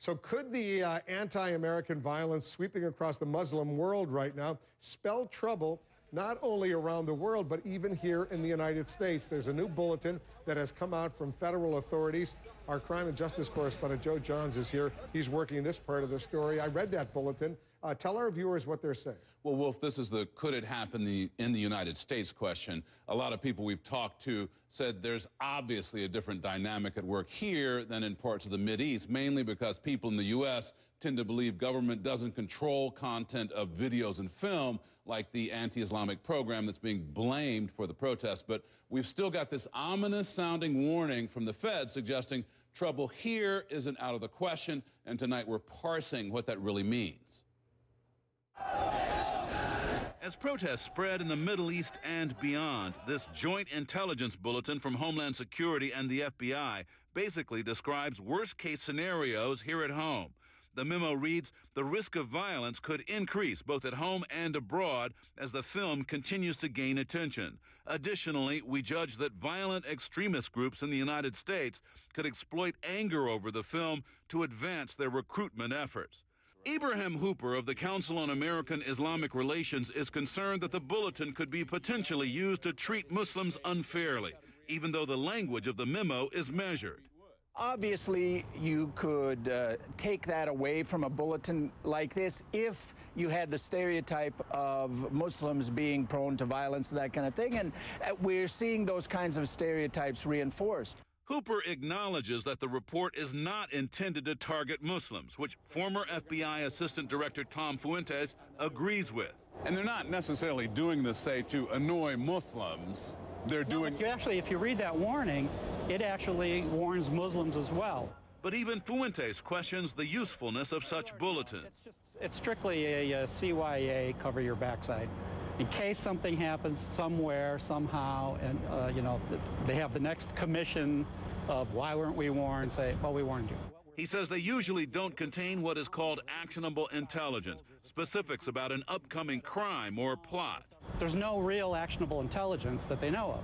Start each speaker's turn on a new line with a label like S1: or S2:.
S1: So could the anti-American violence sweeping across the Muslim world right now spell trouble not only around the world, but even here in the United States? There's a new bulletin that has come out from federal authorities. Our crime and justice correspondent, Joe Johns, is here. He's working this part of the story. I read that bulletin. Tell our viewers what they're saying.
S2: Well, Wolf, this is the could it happen in the United States question. A lot of people we've talked to said there's obviously a different dynamic at work here than in parts of the Mideast, mainly because people in the U.S. tend to believe government doesn't control content of videos and film like the anti-Islamic program that's being blamed for the protests. But we've still got this ominous-sounding warning from the Fed suggesting trouble here isn't out of the question, and tonight we're parsing what that really means. As protests spread in the Middle East and beyond, this joint intelligence bulletin from Homeland Security and the FBI basically describes worst-case scenarios here at home. The memo reads, the risk of violence could increase both at home and abroad as the film continues to gain attention. Additionally, we judge that violent extremist groups in the United States could exploit anger over the film to advance their recruitment efforts. Ibrahim Hooper of the Council on American-Islamic Relations is concerned that the bulletin could be potentially used to treat Muslims unfairly, even though the language of the memo is measured.
S3: Obviously, you could take that away from a bulletin like this if you had the stereotype of Muslims being prone to violence, that kind of thing, and we're seeing those kinds of stereotypes reinforced.
S2: Hooper acknowledges that the report is not intended to target Muslims, which former FBI Assistant Director Tom Fuentes agrees with. And they're not necessarily doing this, say, to annoy Muslims. They're doing...
S4: If you read that warning, it actually warns Muslims as well.
S2: But even Fuentes questions the usefulness of such bulletins.
S4: It's strictly a CYA, cover your backside. In case something happens somewhere, somehow, and, they have the next commission of why weren't we warned, say, well, we warned you.
S2: He says they usually don't contain what is called actionable intelligence, specifics about an upcoming crime or plot.
S4: There's no real actionable intelligence that they know of.